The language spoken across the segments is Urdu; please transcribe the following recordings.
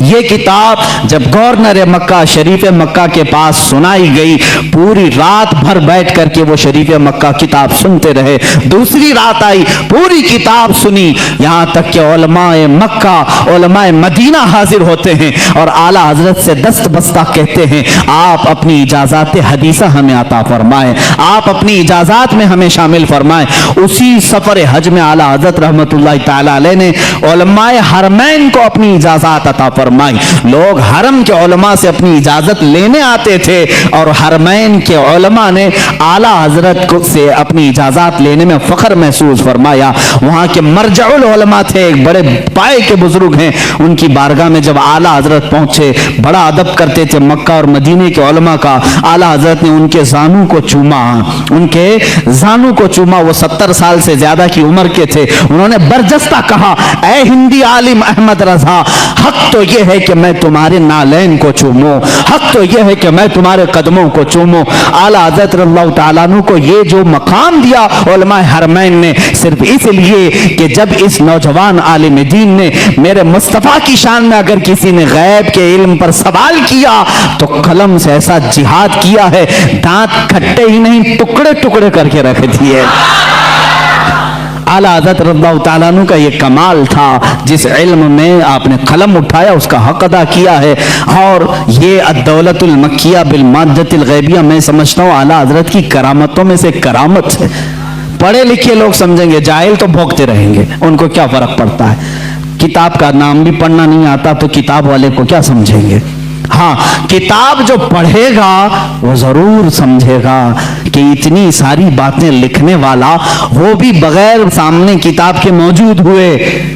یہ کتاب جب گورنر مکہ شریف مکہ کے پاس سنائی گئی، پوری رات بھر بیٹھ کر کے وہ شریف مکہ کتاب سنتے رہے۔ دوسری رات آئی، پوری کتاب سنی، یہاں تک کہ علماء مکہ، علماء مدینہ حاضر ہوتے ہیں اور اعلیٰ حضرت سے دست بستہ کہتے ہیں آپ اپنی اجازات حدیثہ ہمیں عطا فرمائیں، آپ اپنی اجازات میں ہمیں شامل فرمائیں۔ اسی سفر حج میں اعلیٰ حضرت رحمۃ اللہ تعالی علیہ نے علماء حرمین کو اپنی اجازات عطا فرمائی۔ لوگ حرم کے علماء سے اپنی اجازت لینے آتے تھے اور حرمین کے علماء نے اعلیٰ حضرت سے اپنی اجازت لینے میں فخر محسوس فرمایا۔ وہاں کے مرجع العلماء تھے، ایک بڑے پائے کے بزرگ ہیں، ان کی بارگاہ میں جب اعلیٰ حضرت پہنچے بڑا ادب کرتے تھے مکہ اور مدینے کے علماء کا۔ اعلیٰ حضرت نے ان کے زانوں کو چوما، ان کے زانوں کو چوما، وہ 70 سال سے زیادہ کی عمر کے تھے۔ انہوں نے برجستہ کہا اے ہندی عالم احمد رضا، حق تو یہ ہے کہ میں تمہارے نالین کو چوموں، حق تو یہ ہے کہ میں تمہارے قدموں کو چوموں۔ اعلیٰ حضرت رضی اللہ تعالیٰ عنہ کو یہ جو مقام دیا علماء حرمین نے، صرف اس لیے کہ جب اس نوجوان عالم دین نے میرے مصطفیٰ کی شان میں اگر کسی نے غیب کے علم پر سوال کیا تو قلم سے ایسا جہاد کیا ہے، دانت کھٹے ہی نہیں ٹکڑے ٹکڑے کر کے رکھ دیے۔ اعلیٰ حضرت رضی اللہ تعالیٰ عنہ کا یہ کمال تھا، جس علم میں آپ نے قلم اٹھایا اس کا حق ادا کیا ہے۔ اور یہ الدولت المکیہ بالمادۃ الغیبیہ میں سمجھتا ہوں اعلیٰ حضرت کی کرامتوں میں سے کرامت ہے۔ پڑھے لکھے لوگ سمجھیں گے، جاہل تو بھوکتے رہیں گے، ان کو کیا فرق پڑتا ہے، کتاب کا نام بھی پڑھنا نہیں آتا تو کتاب والے کو کیا سمجھیں گے۔ ہاں، کتاب جو پڑھے گا وہ ضرور سمجھے گا کہ اتنی ساری باتیں لکھنے والا وہ بھی بغیر سامنے کتاب کے موجود ہوئے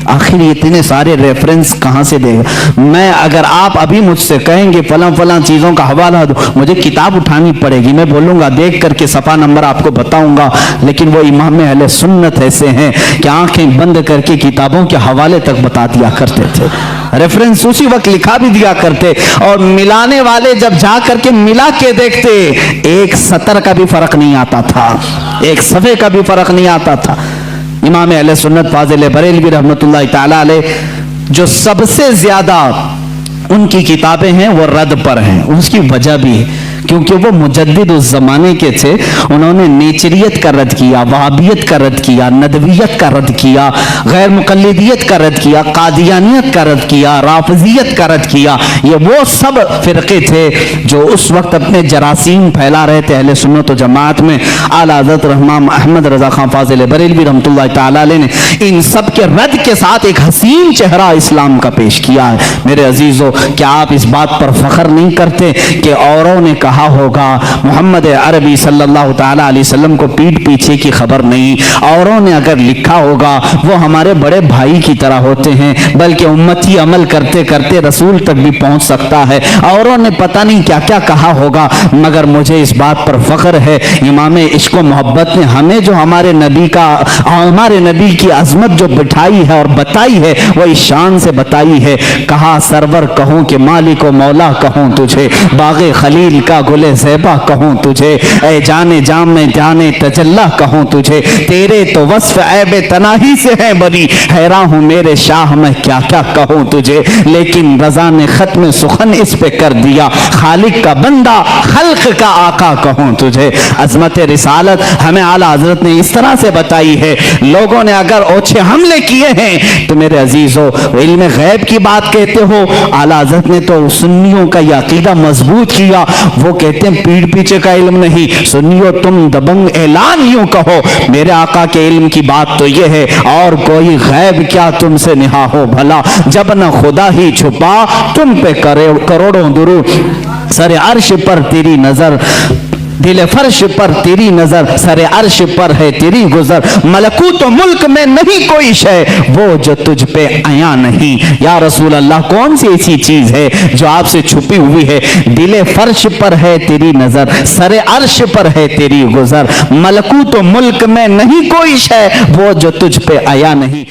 آخر اتنے سارے ریفرنس کہاں سے دے گا۔ میں اگر آپ ابھی مجھ سے کہیں گے فلاں فلاں چیزوں کا حوالہ دو، مجھے کتاب اٹھانی پڑے گی، میں بولوں گا دیکھ کر کے صفحہ نمبر آپ کو بتاؤں گا، لیکن وہ امام اہل سنت ایسے ہیں کہ آنکھیں بند کر کے کتابوں کے حوالے تک بتا دیا کرتے تھے، ریفرنس اسی وقت لکھا بھی دیا کرتے، اور ملانے والے جب جا کر کے ملا کے دیکھتے ایک سطر کا بھی فرق نہیں آتا تھا، ایک صفحے کا بھی فرق نہیں آتا تھا۔ امام اہل سنت فاضل بریلوی رحمۃ اللہ تعالی علیہ جو سب سے زیادہ ان کی کتابیں ہیں وہ رد پر ہیں، اس کی وجہ بھی ہے کیونکہ وہ مجدد اس زمانے کے تھے، انہوں نے نیچریت کا رد کیا، وہابیت کا رد کیا، ندویت کا رد کیا، غیر مقلدیت کا رد کیا، قادیانیت کا رد کیا، رافضیت کا رد کیا۔ یہ وہ سب فرقے تھے جو اس وقت اپنے جراثیم پھیلا رہے تھے اہل سنت و جماعت میں۔ اعلیٰ حضرت رحمٰ احمد رضا خان فاضل بریلوی رحمۃ اللہ تعالی علیہ نے ان سب کے رد کے ساتھ ایک حسین چہرہ اسلام کا پیش کیا ہے۔ میرے عزیزو، کیا آپ اس بات پر فخر نہیں کرتے کہ اوروں نے کہا ہوگا محمد عربی صلی اللہ تعالی علیہ وسلم کو پیٹھ پیچھے کی خبر نہیں، اوروں نے اگر لکھا ہوگا وہ ہمارے بڑے بھائی کی طرح ہوتے ہیں، بلکہ امتی عمل کرتے کرتے رسول تک بھی پہنچ سکتا ہے، اوروں نے پتہ نہیں کیا کیا کہا ہوگا، مگر مجھے اس بات پر فخر ہے امام عشق و محبت نے ہمیں جو ہمارے نبی کی عظمت جو بٹھائی ہے اور بتائی ہے وہ اس شان سے بتائی ہے۔ کہا سرور کہوں کہ مالک و مولا کہوں تجھے، باغ خلیل کا گل زیبا کہوں تجھے، اے جانے جام میں جانے تجلا کہوں تجھے، تیرے تو وصف عیب تناہی سے ہے بری، حیران ہوں میرے شاہ میں کیا کیا کہوں تجھے، لیکن رضا نے ختم سخن اس پہ کر دیا، خالق کا بندہ خلق کا آقا کہوں تجھے۔ عظمت رسالت ہمیں اعلیٰ حضرت نے اس طرح سے بتائی ہے۔ لوگوں نے اگر اوچھے حملے کیے ہیں تو میرے عزیزو علم غیب کی بات کہتے ہو، اعلیٰ حضرت نے تو سنیوں کا یہ عقیدہ مضبوط کیا، وہ کہتے ہیں پیڑ پیچھے کا علم نہیں، سنیو تم دبنگ اعلان یوں کہو، میرے آقا کے علم کی بات تو یہ ہے، اور کوئی غیب کیا تم سے نہا ہو بھلا، جب نہ خدا ہی چھپا تم پہ کروڑوں درود، سر عرش پر تیری نظر، دل فرش پر تیری نظر، سر عرش پر ہے تیری گزر، ملکوت و ملک میں نہیں کوئی شے وہ جو تجھ پہ عیاں نہیں۔ یا رسول اللہ، کون سی ایسی چیز ہے جو آپ سے چھپی ہوئی ہے؟ دل فرش پر ہے تیری نظر، سر عرش پر ہے تیری گزر، ملکوت و ملک میں نہیں کوئی شے وہ جو تجھ پہ عیاں نہیں۔